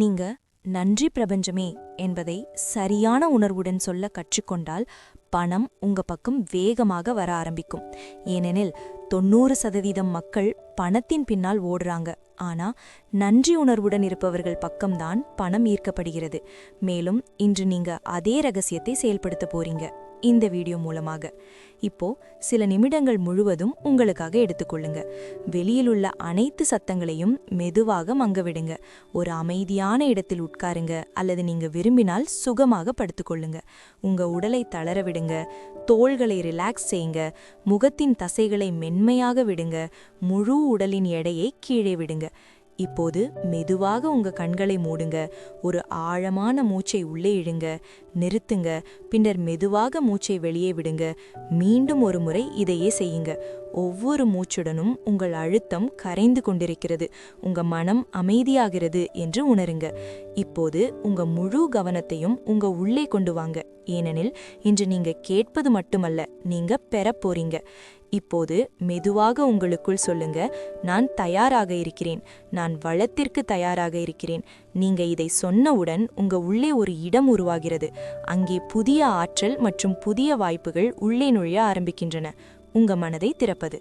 நீங்க நன்றி பிரபஞ்சமே என்பதை சரியான உணர்வுடன் சொல்ல கற்றுக்கொண்டால் பணம் உங்க பக்கம் வேகமாக வர ஆரம்பிக்கும். ஏனெனில் 90% மக்கள் பணத்தின் பின்னால் ஓடுறாங்க. ஆனா நன்றி உணர்வுடன் இருப்பவர்கள் பக்கம்தான் பணம் ஈர்க்கப்படுகிறது. மேலும் இன்று நீங்க அதே ரகசியத்தை செயல்படுத்த போறீங்க இந்த வீடியோ மூலமாக. இப்போ சில நிமிடங்கள் முழுவதும் உங்களுக்காக எடுத்துக்கொள்ளுங்க. வெளியிலுள்ள அனைத்து சத்தங்களையும் மெதுவாக மங்கவிடுங்க. ஒரு அமைதியான இடத்தில் உட்காருங்க, அல்லது நீங்க விரும்பினால் சுகமாக படுத்துக்கொள்ளுங்க. உங்க உடலை தளர விடுங்க, தோள்களை ரிலாக்ஸ் செய்யுங்க, முகத்தின் தசைகளை மென்மையாக விடுங்க, முழு உடலின் எடையை கீழே விடுங்க. இப்போது மெதுவாக உங்க கண்களை மூடுங்க. ஒரு ஆழமான மூச்சை உள்ளே இழுங்க, நிறுத்துங்க, பின்னர் மெதுவாக மூச்சை வெளியே விடுங்க. மீண்டும் ஒரு முறை இதையே செய்யுங்க. ஒவ்வொரு மூச்சுடனும் உங்கள் அழுத்தம் கரைந்து கொண்டிருக்கிறது, உங்க மனம் அமைதியாகிறது என்று உணருங்க. இப்போது உங்க முழு கவனத்தையும் உங்க உள்ளே கொண்டு வாங்க. ஏனெனில் இன்று நீங்க கேட்பது மட்டுமல்ல, நீங்க பெறப் போறீங்க. இப்போது மெதுவாக உங்களுக்குள் சொல்லுங்க, நான் தயாராக இருக்கிறேன், நான் வளத்திற்கு தயாராக இருக்கிறேன். நீங்க இதை சொன்னவுடன் உங்க உள்ளே ஒரு இடம் உருவாகிறது. அங்கே புதிய ஆற்றல் மற்றும் புதிய வாய்ப்புகள் உள்ளே நுழைய ஆரம்பிக்கின்றன. உங்க மனதை திறப்பது.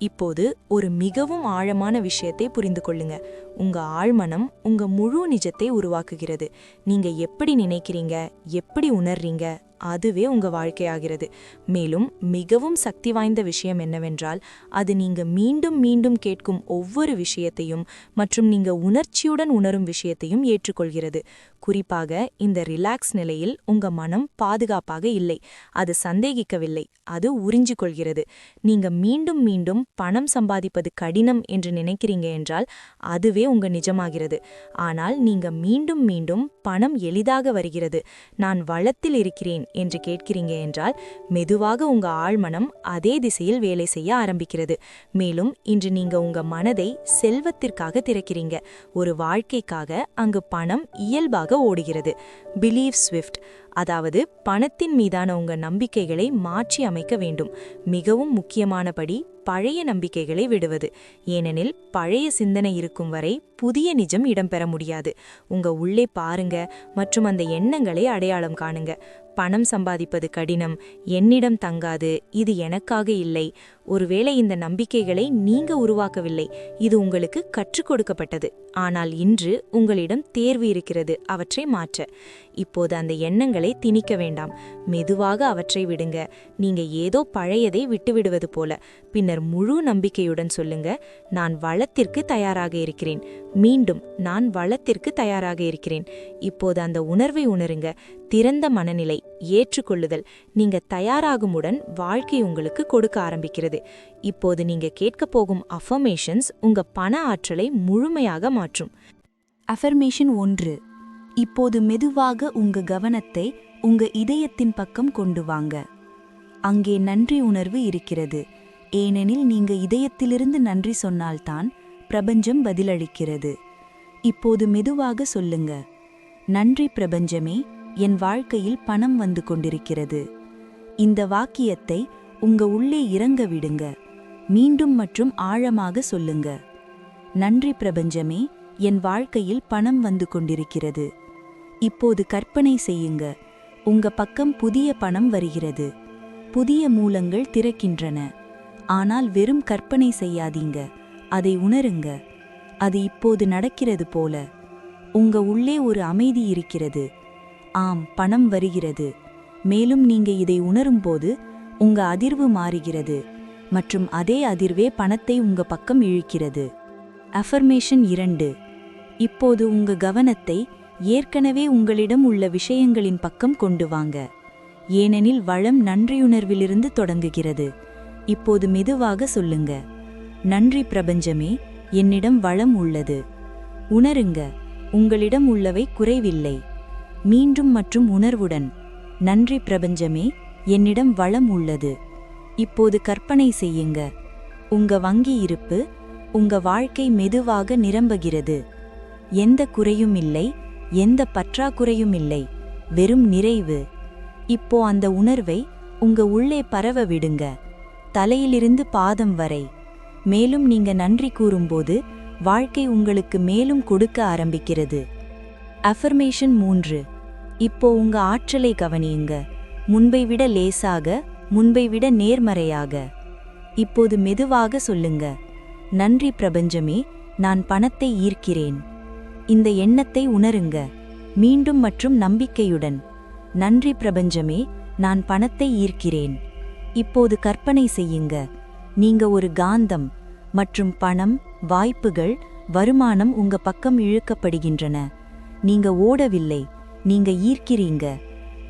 இப்போது ஒரு மிகவும் ஆழமான விஷயத்தை புரிந்து கொள்ளுங்க. உங்க ஆழ்மனம் உங்க முழு நிஜத்தை உருவாக்குகிறது. நீங்க எப்படி நினைக்கிறீங்க, எப்படி உணர்றீங்க, அதுவே உங்க வாழ்க்கையாகிறது. மேலும் மிகவும் சக்தி வாய்ந்த விஷயம் என்னவென்றால், அது நீங்க மீண்டும் மீண்டும் கேட்கும் ஒவ்வொரு விஷயத்தையும் மற்றும் நீங்க உணர்ச்சியுடன் உணரும் விஷயத்தையும் ஏற்றுக்கொள்கிறது. குறிப்பாக இந்த ரிலாக்ஸ் நிலையில் உங்க மனம் பாதுகாப்பாக இல்லை, அது சந்தேகிக்கவில்லை, அது உறிஞ்சிக்கொள்கிறது. நீங்க மீண்டும் மீண்டும் பணம் சம்பாதிப்பது கடினம் என்று நினைக்கிறீங்க என்றால் அதுவே உங்க நிஜமாகிறது. ஆனால் நீங்க மீண்டும் மீண்டும் பணம் எளிதாக வருகிறது, நான் வளத்தில் இருக்கிறேன் என்று கேட்கிறீங்க என்றால் மெதுவாக உங்க ஆழ்மனம் அதே திசையில் வேலை செய்ய ஆரம்பிக்கிறது. மேலும் இன்று நீங்க உங்க மனதை செல்வத்திற்காக திறக்கிறீங்க, ஒரு வாழ்க்கைக்காக. அங்கு பணம் இயல்பாக ஓடுகிறது. பிலீவ் ஸ்விஃப்ட், அதாவது பணத்தின் மீதான உங்க நம்பிக்கைகளை மாற்றி அமைக்க வேண்டும். மிகவும் முக்கியமானபடி பழைய நம்பிக்கைகளை விடுவது. ஏனெனில் பழைய சிந்தனை இருக்கும் வரை புதிய நிஜம் இடம்பெற முடியாது. உங்க உள்ளே பாருங்க மற்றும் அந்த எண்ணங்களை அடையாளம் காணுங்க. பணம் சம்பாதிப்பது கடினம், என்னிடம் தங்காது, இது எனக்காக இல்லை. ஒருவேளை இந்த நம்பிக்கைகளை நீங்க உருவாக்கவில்லை, இது உங்களுக்கு கற்றுக் கொடுக்கப்பட்டது. ஆனால் இன்று உங்களிடம் தேர்வு இருக்கிறது அவற்றை மாற்ற. இப்போது அந்த எண்ணங்களை திணிக்க வேண்டாம், மெதுவாக அவற்றை விடுங்க. நீங்க ஏதோ பழையதை விட்டுவிடுவது போல. பின்னர் முழு நம்பிக்கையுடன் சொல்லுங்க, நான் வளத்திற்கு தயாராக இருக்கிறேன். மீண்டும், நான் வளத்திற்கு தயாராக இருக்கிறேன். இப்போது அந்த உணர்வை உணருங்க. திறந்த மனநிலை, ஏற்றுக்கொள்ளுதல். நீங்க தயாராகுமுடன் வாழ்க்கை உங்களுக்கு கொடுக்க ஆரம்பிக்கிறது. இப்போது நீங்க கேட்கப் போகும் அஃபர்மேஷன்ஸ் உங்க பண ஆற்றலை முழுமையாக மாற்றும். அஃபர்மேஷன் 1. இப்போது மெதுவாக உங்க கவனத்தை உங்க இதயத்தின் பக்கம் கொண்டு வாங்க. அங்கே நன்றி உணர்வு இருக்கிறது. ஏனெனில் நீங்க இதயத்திலிருந்து நன்றி சொன்னால்தான் பிரபஞ்சம் பதிலளிக்கிறது. இப்போது மெதுவாக சொல்லுங்க, நன்றி பிரபஞ்சமே, என் வாழ்க்கையில் பணம் வந்து கொண்டிருக்கிறது. இந்த வாக்கியத்தை உங்க உள்ளே இறங்க விடுங்க. மீண்டும் மற்றும் ஆழமாக சொல்லுங்க, நன்றி பிரபஞ்சமே, என் வாழ்க்கையில் பணம் வந்து கொண்டிருக்கிறது. இப்போது கற்பனை செய்யுங்க, உங்க பக்கம் புதிய பணம் வருகிறது, புதிய மூலங்கள் திறக்கின்றன. ஆனால் வெறும் கற்பனை செய்யாதீங்க, அதை உணருங்க. அது இப்போது நடக்கிறது போல. உங்க உள்ளே ஒரு அமைதி இருக்கிறது. ஆம், பணம் வருகிறது. மேலும் நீங்க இதை உணரும்போது உங்க அதிர்வு மாறுகிறது மற்றும் அதே அதிர்வே பணத்தை உங்க பக்கம் இழுக்கிறது. அஃபர்மேஷன் 2. இப்போது உங்க கவனத்தை ஏற்கனவே உங்களிடம் உள்ள விஷயங்களின் பக்கம் கொண்டு வாங்க. ஏனெனில் வளம் நன்றியுணர்விலிருந்து தொடங்குகிறது. இப்போது மெதுவாக சொல்லுங்க, நன்றி பிரபஞ்சமே, என்னிடம் வளம் உள்ளது. உணருங்க, உங்களிடம் உள்ளவை குறைவில்லை. மீண்டும் மற்றும் உணர்வுடன், நன்றி பிரபஞ்சமே, என்னிடம் வளம் உள்ளது. இப்போது கற்பனை செய்யுங்க, உங்க வங்கி இருப்பு, உங்க வாழ்க்கை மெதுவாக நிரம்புகிறது. எந்த குறையும் இல்லை, எந்த பற்றாக்குறையும் இல்லை, வெறும் நிறைவு. இப்போ அந்த உணர்வை உங்க உள்ளே பரவ விடுங்க, தலையிலிருந்து பாதம் வரை. மேலும் நீங்க நன்றி கூறும்போது வாழ்க்கை உங்களுக்கு மேலும் கொடுக்க ஆரம்பிக்கிறது. அஃபர்மேஷன் 3. இப்போ உங்க ஆற்றலை கவனியுங்க. முன்பை விட லேசாக, முன்பை விட நேர்மறையாக. இப்போது மெதுவாக சொல்லுங்க, நன்றி பிரபஞ்சமே, நான் பணத்தை ஈர்க்கிறேன். இந்த எண்ணத்தை உணருங்க, மீண்டும் மற்றும் நம்பிக்கையுடன். நன்றி பிரபஞ்சமே, நான் பணத்தை ஈர்க்கிறேன். இப்போது கற்பனை செய்யுங்க, நீங்க ஒரு காந்தம் மற்றும் பணம், வாய்ப்புகள், வருமானம் உங்க பக்கம் இழுக்கப்படுகின்றன. நீங்க ஓடவில்லை, நீங்க ஈர்க்கிறீங்க.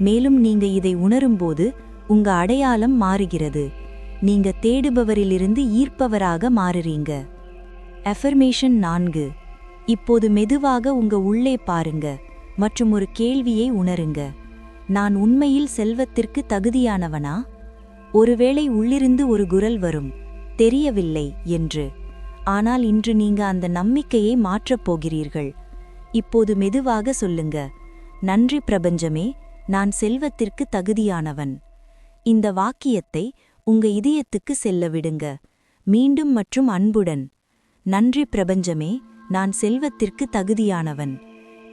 மேலும் நீங்க இதை உணரும்போது உங்க அடையாளம் மாறுகிறது. நீங்க தேடுபவரிலிருந்து ஈர்ப்பவராக மாறுறீங்க. அஃபர்மேஷன் 4. இப்போது மெதுவாக உங்க உள்ளே பாருங்க மற்றும் ஒரு கேள்வியை உணருங்க. நான் உண்மையில் செல்வத்திற்கு தகுதியானவனா? ஒருவேளை உள்ளிருந்து ஒரு குரல் வரும், தெரியவில்லை என்று. ஆனால் இன்று நீங்க அந்த நம்பிக்கையை மாற்றப் போகிறீர்கள். இப்போது மெதுவாக சொல்லுங்க, நன்றி பிரபஞ்சமே, நான் செல்வத்திற்கு தகுதியானவன். இந்த வாக்கியத்தை உங்க இதயத்துக்கு செல்ல விடுங்க, மீண்டும் மற்றும் அன்புடன். நன்றி பிரபஞ்சமே, நான் செல்வத்திற்கு தகுதியானவன்.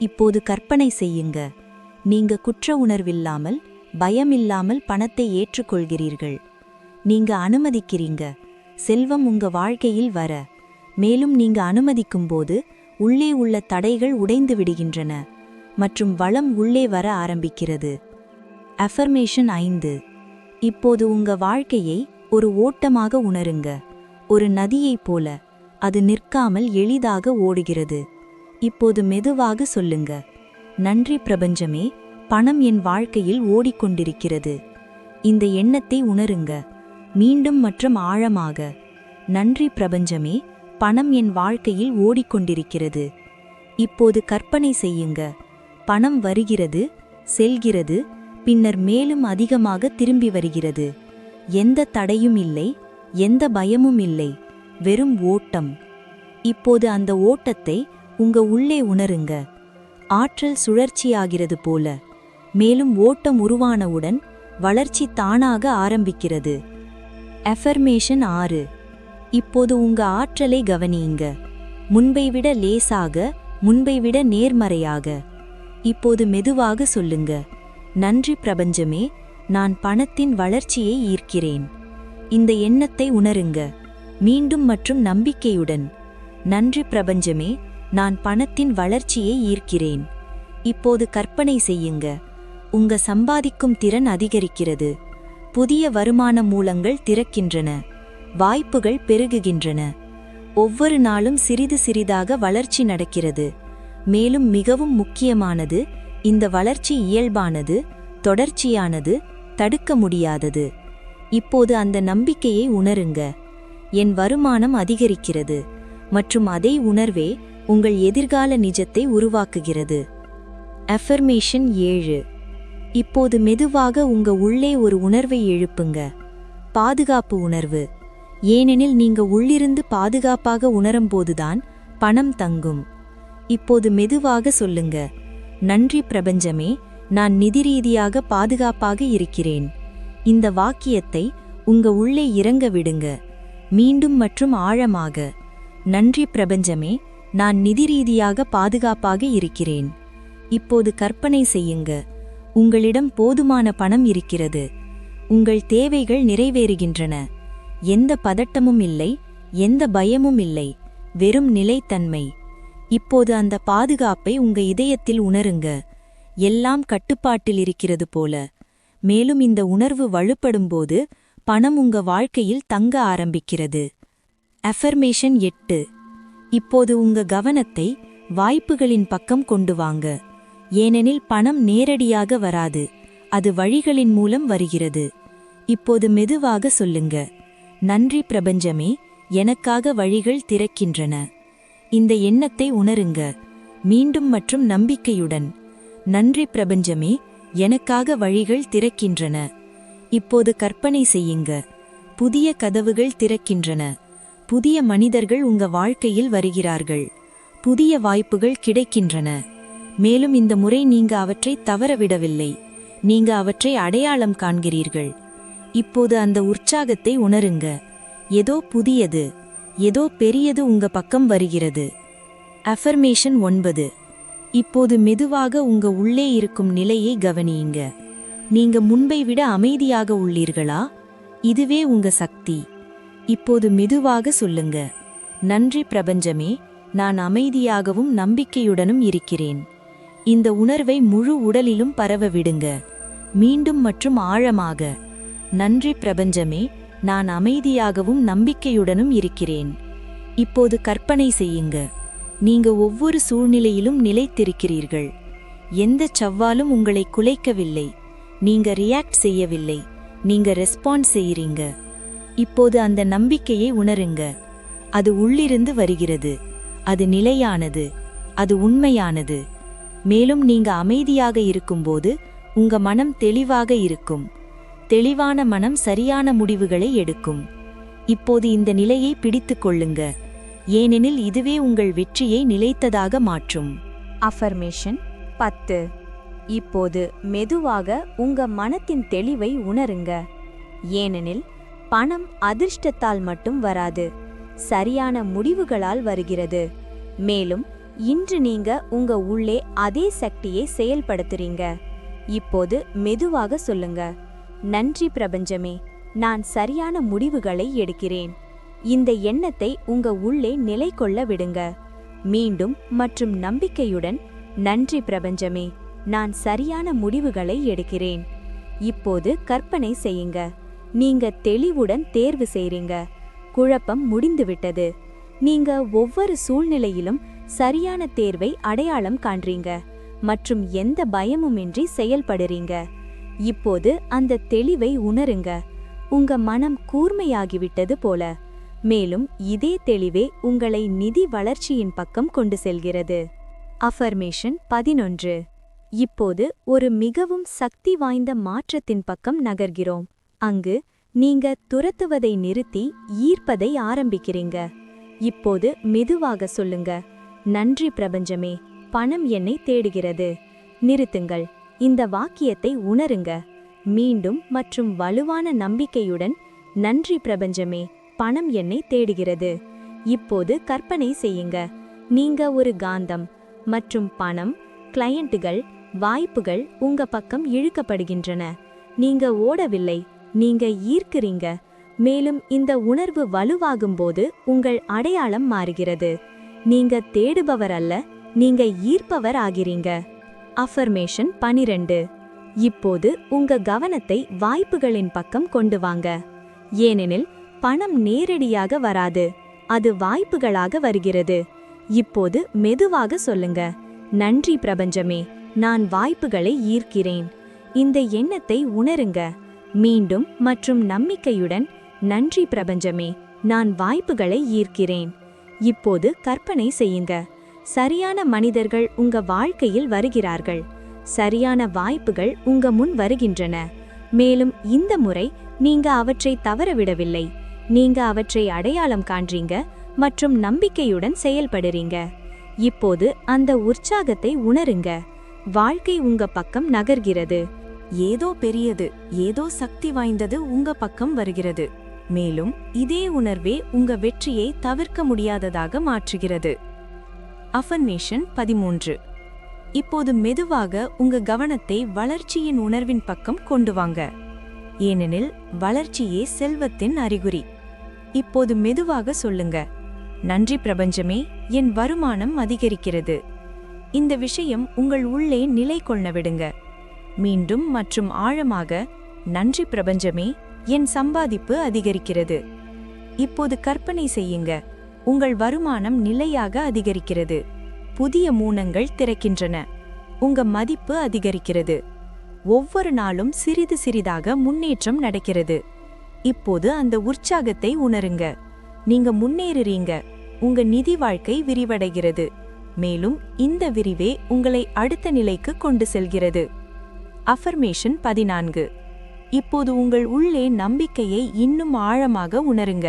இப்போது கற்பனை செய்யுங்க, நீங்க குற்ற உணர்வில்லாமல், பயமில்லாமல் பணத்தை ஏற்றுக்கொள்கிறீர்கள். நீங்க அனுமதிக்கிறீங்க செல்வம் உங்க வாழ்க்கையில் வர. மேலும் நீங்க அனுமதிக்கும்போது உள்ளே உள்ள தடைகள் உடைந்து விடுகின்றன மற்றும் வளம் உள்ளே வர ஆரம்பிக்கிறது. அஃபர்மேஷன் 5. இப்போது உங்க வாழ்க்கையை ஒரு ஓட்டமாக உணருங்க. ஒரு நதியைப் போல அது நிற்காமல் எளிதாக ஓடுகிறது. இப்போது மெதுவாக சொல்லுங்க, நன்றி பிரபஞ்சமே, பணம் என் வாழ்க்கையில் ஓடிக்கொண்டிருக்கிறது. இந்த எண்ணத்தை உணருங்க, மீண்டும் மற்றும் ஆழமாக. நன்றி பிரபஞ்சமே, பணம் என் வாழ்க்கையில் ஓடிக்கொண்டிருக்கிறது. இப்போது கற்பனை செய்யுங்க, பணம் வருகிறது, செல்கிறது, பின்னர் மேலும் அதிகமாக திரும்பி வருகிறது. எந்த தடையும் இல்லை, எந்த பயமும் இல்லை, வெறும் ஓட்டம். இப்போது அந்த ஓட்டத்தை உங்க உள்ளே உணருங்க. ஆற்றல் சுழற்சியாகிறது போல. மேலும் ஓட்டம் உருவானவுடன் வளர்ச்சி தானாக ஆரம்பிக்கிறது. அஃபர்மேஷன் 6. இப்போது உங்க ஆற்றலை கவனியுங்க. முன்பை விட லேசாக, முன்பை விட நேர்மறையாக. இப்போது மெதுவாக சொல்லுங்க, நன்றி பிரபஞ்சமே, நான் பணத்தின் வளர்ச்சியை ஈர்க்கிறேன். இந்த எண்ணத்தை உணருங்க, மீண்டும் மற்றும் நம்பிக்கையுடன். நன்றி பிரபஞ்சமே, நான் பணத்தின் வளர்ச்சியை ஈர்க்கிறேன். இப்போது கற்பனை செய்யுங்க, உங்க சம்பாதிக்கும் திறன் அதிகரிக்கிறது. புதிய வருமான மூலங்கள் திறக்கின்றன. வாய்ப்புகள் பெருகுகின்றன. ஒவ்வொரு நாளும் சிறிது சிறிதாக வளர்ச்சி நடக்கிறது. மேலும் மிகவும் முக்கியமானது, இந்த வளர்ச்சி இயல்பானது, தொடர்ச்சியானது, தடுக்க முடியாதது. இப்போது அந்த நம்பிக்கையை உணருங்க. என் வருமானம் அதிகரிக்கிறது மற்றும் அதே உணர்வே உங்கள் எதிர்கால நிஜத்தை உருவாக்குகிறது. அஃபர்மேஷன் 7. இப்போது மெதுவாக உங்க உள்ளே ஒரு உணர்வை எழுப்புங்க, பாதுகாப்பு உணர்வு. ஏனெனில் நீங்க உள்ளிருந்து பாதுகாப்பாக உணரும்போதுதான் பணம் தங்கும். இப்போது மெதுவாக சொல்லுங்க, நன்றி பிரபஞ்சமே, நான் நிதி ரீதியாக பாதுகாப்பாக இருக்கிறேன். இந்த வாக்கியத்தை உங்க உள்ளே இறங்க விடுங்க, மீண்டும் மற்றும் ஆழமாக. நன்றி பிரபஞ்சமே, நான் நிதி ரீதியாக பாதுகாப்பாக இருக்கிறேன். இப்போது கற்பனை செய்யுங்க, உங்களிடம் போதுமான பணம் இருக்கிறது. உங்கள் தேவைகள் நிறைவேறுகின்றன. எந்த பதட்டமும் இல்லை, எந்த பயமும் இல்லை, வெறும் நிலைத்தன்மை. இப்போது அந்த பாதுகாப்பை உங்க இதயத்தில் உணருங்க. எல்லாம் கட்டுப்பாட்டில் இருக்கிறது போல. மேலும் இந்த உணர்வு வலுப்படும்போது பணம் உங்க வாழ்க்கையில் தங்க ஆரம்பிக்கிறது. அஃபர்மேஷன் 8. இப்போது உங்க கவனத்தை வாய்ப்புகளின் பக்கம் கொண்டு வாங்க. ஏனெனில் பணம் நேரடியாக வராது, அது வழிகளின் மூலம் வருகிறது. இப்போது மெதுவாக சொல்லுங்க, நன்றி பிரபஞ்சமே, எனக்காக வழிகள் திறக்கின்றன. இந்த எண்ணத்தை உணருங்க, மீண்டும் மற்றும் நம்பிக்கையுடன். நன்றி பிரபஞ்சமே, எனக்காக வழிகள் திறக்கின்றன. இப்போது கற்பனை செய்யுங்க, புதிய கதவுகள் திறக்கின்றன. புதிய மனிதர்கள் உங்க வாழ்க்கையில் வருகிறார்கள். புதிய வாய்ப்புகள் கிடைக்கின்றன. மேலும் இந்த முறை நீங்க அவற்றை தவறவிடவில்லை, நீங்க அவற்றை அடையாளம் காண்கிறீர்கள். இப்போது அந்த உற்சாகத்தை உணருங்க. ஏதோ புதியது, ஏதோ பெரியது உங்க பக்கம் வருகிறது. அஃபர்மேஷன் 9. இப்போது மெதுவாக உங்க உள்ளே இருக்கும் நிலையை கவனியுங்க. நீங்க முன்பை விட அமைதியாக உள்ளீர்களா? இதுவே உங்க சக்தி. இப்போது மெதுவாக சொல்லுங்க, நன்றி பிரபஞ்சமே, நான் அமைதியாகவும் நம்பிக்கையுடனும் இருக்கிறேன். இந்த உணர்வை முழு உடலிலும் பரவ விடுங்க. மீண்டும் மற்றும் ஆழமாக, நன்றி பிரபஞ்சமே, நான் அமைதியாகவும் நம்பிக்கையுடனும் இருக்கிறேன். இப்போது கற்பனை செய்யுங்க, நீங்க ஒவ்வொரு சூழ்நிலையிலும் நிலைத்திருக்கிறீர்கள். எந்த சவாலும் உங்களை குலைக்கவில்லை. நீங்க ரியாக்ட் செய்யவில்லை, நீங்க ரெஸ்பாண்ட் செய்யறீங்க. இப்போது அந்த நம்பிக்கையை உணருங்க. அது உள்ளிருந்து வருகிறது, அது நிலையானது, அது உண்மையானது. மேலும் நீங்க அமைதியாக இருக்கும்போது உங்க மனம் தெளிவாக இருக்கும். தெளிவான மனம் சரியான முடிவுகளை எடுக்கும். இப்போது இந்த நிலையை பிடித்துக் கொள்ளுங்க, ஏனெனில் இதுவே உங்கள் வெற்றியை நிலைத்ததாக மாற்றும். அஃபர்மேஷன் 10. இப்போது மெதுவாக உங்க மனத்தின் தெளிவை உணருங்க. ஏனெனில் பணம் அதிர்ஷ்டத்தால் மட்டும் வராது, சரியான முடிவுகளால் வருகிறது. மேலும் இன்று நீங்க உங்க உள்ளே அதே சக்தியை செயல்படுத்துறீங்க. இப்போது மெதுவாக சொல்லுங்க, நன்றி பிரபஞ்சமே, நான் சரியான முடிவுகளை எடுக்கிறேன். இந்த எண்ணத்தை உங்க உள்ளே நிலை கொள்ள விடுங்க. மீண்டும் மற்றும் நம்பிக்கையுடன், நன்றி பிரபஞ்சமே, நான் சரியான முடிவுகளை எடுக்கிறேன். இப்போது கற்பனை செய்யுங்க, நீங்க தெளிவுடன் தேர்வு செய்றீங்க. குழப்பம் முடிந்துவிட்டது. நீங்க ஒவ்வொரு சூழ்நிலையிலும் சரியான தேர்வை அடையாளம் காண்றீங்க மற்றும் எந்த பயமுமின்றி செயல்படுறீங்க. இப்போது அந்த தெளிவை உணருங்க. உங்க மனம் கூர்மையாகிவிட்டது போல. மேலும் இதே தெளிவே உங்களை நிதி வளர்ச்சியின் பக்கம் கொண்டு செல்கிறது. அஃபர்மேஷன் 11. இப்போது ஒரு மிகவும் சக்தி வாய்ந்த மாற்றத்தின் பக்கம் நகர்கிறோம். அங்கு நீங்க துரத்துவதை நிறுத்தி ஈர்ப்பதை ஆரம்பிக்கிறீங்க. இப்போது மெதுவாக சொல்லுங்க, நன்றி பிரபஞ்சமே, பணம் என்னை தேடுகிறது. நிறுத்துங்கள். இந்த வாக்கியத்தை உணருங்க. மீண்டும் மற்றும் வலுவான நம்பிக்கையுடன், நன்றி பிரபஞ்சமே, பணம் என்னை தேடுகிறது. இப்போது கற்பனை செய்யுங்க, நீங்க ஒரு காந்தம் மற்றும் பணம், கிளையண்ட்டுகள், வாய்ப்புகள் உங்க பக்கம் இழுக்கப்படுகின்றன. நீங்க ஓடவில்லை, நீங்க ஈர்க்கிறீங்க. மேலும் இந்த உணர்வு வலுவாகும்போது உங்கள் அடையாளம் மாறுகிறது. நீங்க தேடுபவர் அல்ல, நீங்க ஈர்ப்பவர் ஆகிறீங்க. அஃபர்மேஷன் 12. இப்போது உங்க கவனத்தை வாய்ப்புகளின் பக்கம் கொண்டு வாங்க. ஏனெனில் பணம் நேரடியாக வராது, அது வாய்ப்புகளாக வருகிறது. இப்போது மெதுவாக சொல்லுங்க, நன்றி பிரபஞ்சமே, நான் வாய்ப்புகளை ஈர்க்கிறேன். இந்த எண்ணத்தை உணருங்க. மீண்டும் மற்றும் நம்பிக்கையுடன், நன்றி பிரபஞ்சமே, நான் வாய்ப்புகளை ஈர்க்கிறேன். இப்போது கற்பனை செய்யுங்க, சரியான மனிதர்கள் உங்க வாழ்க்கையில் வருகிறார்கள். சரியான வாய்ப்புகள் உங்க முன் வருகின்றன. மேலும் இந்த முறை நீங்க அவற்றை தவறவிடவில்லை. நீங்க அவற்றை அடையாளம் காண்றீங்க மற்றும் நம்பிக்கையுடன் செயல்படுறீங்க. இப்போது அந்த உற்சாகத்தை உணருங்க. வாழ்க்கை உங்க பக்கம் நகர்கிறது. ஏதோ பெரியது, ஏதோ சக்தி வாய்ந்தது உங்க பக்கம் வருகிறது. மேலும் இதே உணர்வே உங்க வெற்றியை தவிர்க்க முடியாததாக மாற்றுகிறது. அஃபர்மேஷன் 13. இப்போது மெதுவாக உங்க கவனத்தை வளர்ச்சியின் உணர்வின் பக்கம் கொண்டு வாங்க. ஏனெனில் வளர்ச்சியே செல்வத்தின் அறிகுறி. இப்போது மெதுவாக சொல்லுங்க, நன்றி பிரபஞ்சமே, என் வருமானம் அதிகரிக்கிறது. இந்த விஷயம் உங்கள் உள்ளே நிலை கொள்ள விடுங்க. மீண்டும் மற்றும் ஆழமாக, நன்றி பிரபஞ்சமே, என் சம்பாதிப்பு அதிகரிக்கிறது. இப்போது கற்பனை செய்யுங்க, உங்கள் வருமானம் நிலையாக அதிகரிக்கிறது. புதிய மூலங்கள் திறக்கின்றன. உங்க மதிப்பு அதிகரிக்கிறது. ஒவ்வொரு நாளும் சிறிது சிறிதாக முன்னேற்றம் நடக்கிறது. இப்போது அந்த உற்சாகத்தை உணருங்க. நீங்க முன்னேறுறீங்க. உங்க நிதி வாழ்க்கை விரிவடைகிறது. மேலும் இந்த விரிவே உங்களை அடுத்த நிலைக்கு கொண்டு செல்கிறது. அஃபர்மேஷன் 14. இப்போது உங்கள் உள்ளே நம்பிக்கையை இன்னும் ஆழமாக உணருங்க.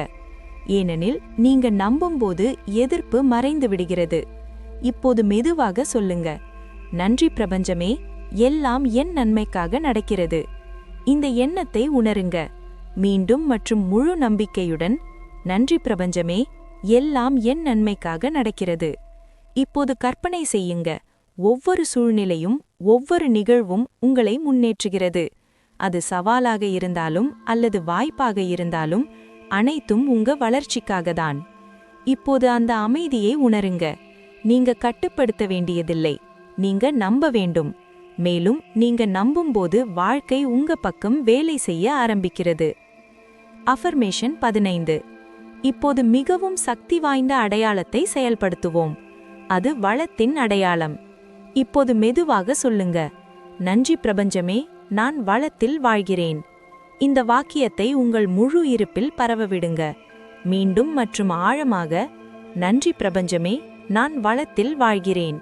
ஏனெனில் நீங்க நம்பும்போது எதிர்ப்பு மறைந்து விடுகிறது. இப்போது மெதுவாக சொல்லுங்க, நன்றி பிரபஞ்சமே, எல்லாம் என் நன்மைக்காக நடக்கிறது. இந்த எண்ணத்தை உணருங்க. மீண்டும் மற்றும் முழு நம்பிக்கையுடன், நன்றி பிரபஞ்சமே, எல்லாம் என் நன்மைக்காக நடக்கிறது. இப்போது கற்பனை செய்யுங்க, ஒவ்வொரு சூழ்நிலையும் ஒவ்வொரு நிகழ்வும் உங்களை முன்னேற்றுகிறது. அது சவாலாக இருந்தாலும் அல்லது வாய்ப்பாக இருந்தாலும் அனைத்தும் உங்க வளர்ச்சிக்காகத்தான். இப்போது அந்த அமைதியை உணருங்க. நீங்க கட்டுப்படுத்த வேண்டியதில்லை, நீங்க நம்ப வேண்டும். மேலும் நீங்க நம்பும்போது வாழ்க்கை உங்க பக்கம் வேலை செய்ய ஆரம்பிக்கிறது. அஃபர்மேஷன் 15. இப்போது மிகவும் சக்தி வாய்ந்த அடையாளத்தை செயல்படுத்துவோம். அது வளத்தின் அடையாளம். இப்போது மெதுவாக சொல்லுங்க, நன்றி பிரபஞ்சமே, நான் வளத்தில் வாழ்கிறேன். இந்த வாக்கியத்தை உங்கள் முழு இருப்பில் பரவவிடுங்க. மீண்டும் மற்றும் ஆழமாக, நன்றி பிரபஞ்சமே, நான் வளத்தில் வாழ்கிறேன்.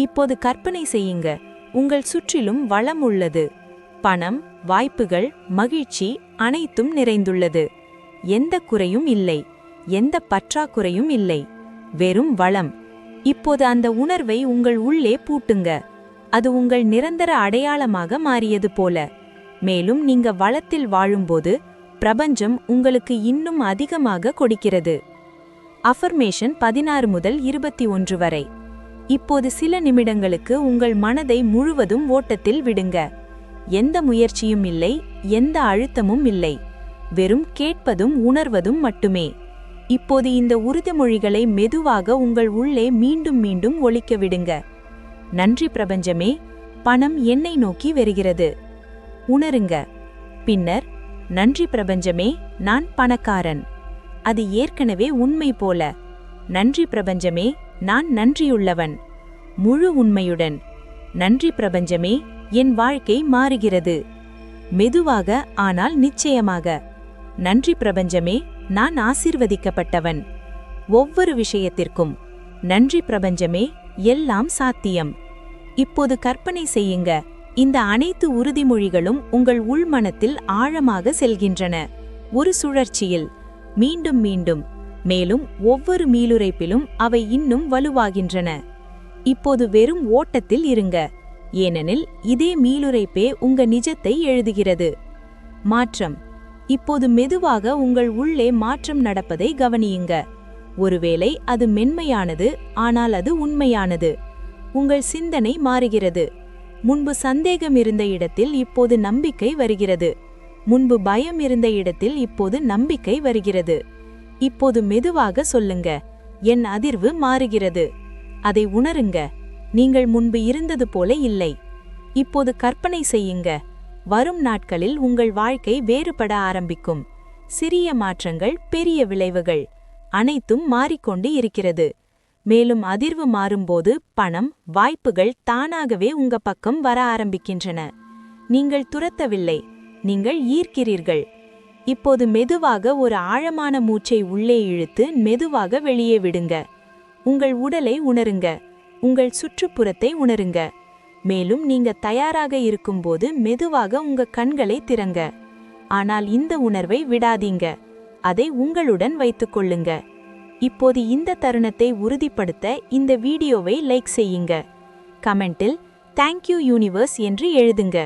இப்போது கற்பனை செய்யுங்க, உங்கள் சுற்றிலும் வளம் உள்ளது. பணம், வாய்ப்புகள், மகிழ்ச்சி அனைத்தும் நிறைந்துள்ளது. எந்த குறையும் இல்லை, எந்த பற்றாக்குறையும் இல்லை, வெறும் வளம். இப்போது அந்த உணர்வை உங்கள் உள்ளே பூட்டுங்க. அது உங்கள் நிரந்தர அடையாளமாக மாறியது போல. மேலும் நீங்க வளத்தில் வாழும்போது பிரபஞ்சம் உங்களுக்கு இன்னும் அதிகமாக கொடுக்கிறது. அஃபர்மேஷன் 16 முதல் 21 வரை. இப்போது சில நிமிடங்களுக்கு உங்கள் மனதை முழுவதும் ஓட்டத்தில் விடுங்க. எந்த முயற்சியும் இல்லை, எந்த அழுத்தமும் இல்லை, வெறும் கேட்பதும் உணர்வதும் மட்டுமே. இப்போது இந்த உறுதிமொழிகளை மெதுவாக உங்கள் உள்ளே மீண்டும் மீண்டும் ஒலிக்க விடுங்க. நன்றி பிரபஞ்சமே, பணம் என்னை நோக்கி வருகிறது. உணருங்க. பின்னர், நன்றி பிரபஞ்சமே, நான் பணக்காரன். அது ஏற்கனவே உண்மை போல. நன்றி பிரபஞ்சமே, நான் நன்றியுள்ளவன். முழு உண்மையுடன். நன்றி பிரபஞ்சமே, என் வாழ்க்கை மாறுகிறது. மெதுவாக ஆனால் நிச்சயமாக. நன்றி பிரபஞ்சமே, நான் ஆசீர்வதிக்கப்பட்டவன். ஒவ்வொரு விஷயத்திற்கும் நன்றி பிரபஞ்சமே, எல்லாம் சாத்தியம். இப்போது கற்பனை செய்யுங்க, இந்த அனைத்து உறுதிமொழிகளும் உங்கள் உள்மனத்தில் ஆழமாக செல்கின்றன. ஒரு சுழற்சியில் மீண்டும் மீண்டும். மேலும் ஒவ்வொரு மீளுரைப்பிலும் அவை இன்னும் வலுவாகின்றன. இப்போது வெறும் ஓட்டத்தில் இருங்க, ஏனெனில் இதே மீளுரைப்பே உங்க நிஜத்தை எழுதுகிறது. மாற்றம். இப்போது மெதுவாக உங்கள் உள்ளே மாற்றம் நடப்பதை கவனியுங்க. ஒருவேளை அது மென்மையானது, ஆனால் அது உண்மையானது. உங்கள் சிந்தனை மாறுகிறது. முன்பு சந்தேகம் இருந்த இடத்தில் இப்போது நம்பிக்கை வருகிறது. முன்பு பயம் இருந்த இடத்தில் இப்போது நம்பிக்கை வருகிறது. இப்போது மெதுவாக சொல்லுங்க, என் அதிர்வு மாறுகிறது. அதை உணருங்க. நீங்கள் முன்பு இருந்தது போல இல்லை. இப்போது கற்பனை செய்யுங்க, வரும் நாட்களில் உங்கள் வாழ்க்கை வேறுபட ஆரம்பிக்கும். சிறிய மாற்றங்கள், பெரிய விளைவுகள் அனைத்தும் மாறிக்கொண்டு இருக்கிறது. மேலும் அதிர்வு மாறும்போது பணம், வாய்ப்புகள் தானாகவே உங்க பக்கம் வர ஆரம்பிக்கின்றன. நீங்கள் துரத்தவில்லை, நீங்கள் ஈர்க்கிறீர்கள். இப்போது மெதுவாக ஒரு ஆழமான மூச்சை உள்ளே இழுத்து மெதுவாக வெளியே விடுங்க. உங்கள் உடலை உணருங்க, உங்கள் சுற்றுப்புறத்தை உணருங்க. மேலும் நீங்க தயாராக இருக்கும்போது மெதுவாக உங்க கண்களை திறங்க. ஆனால் இந்த உணர்வை விடாதீங்க, அதை உங்களுடன் வைத்துக்கொள்ளுங்க. இப்போது இந்த தருணத்தை உறுதிப்படுத்த இந்த வீடியோவை லைக் செய்யுங்க. கமெண்டில் தேங்க்யூ யூனிவர்ஸ் என்று எழுதுங்க.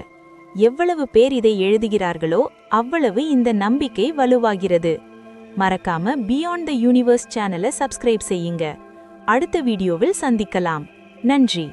எவ்வளவு பேர் இதை எழுதுகிறார்களோ அவ்வளவு இந்த நம்பிக்கை வலுவாகிறது. மறக்காம பியாண்ட் த யூனிவர்ஸ் சேனலை சப்ஸ்கிரைப் செய்யுங்க. அடுத்த வீடியோவில் சந்திக்கலாம். நன்றி.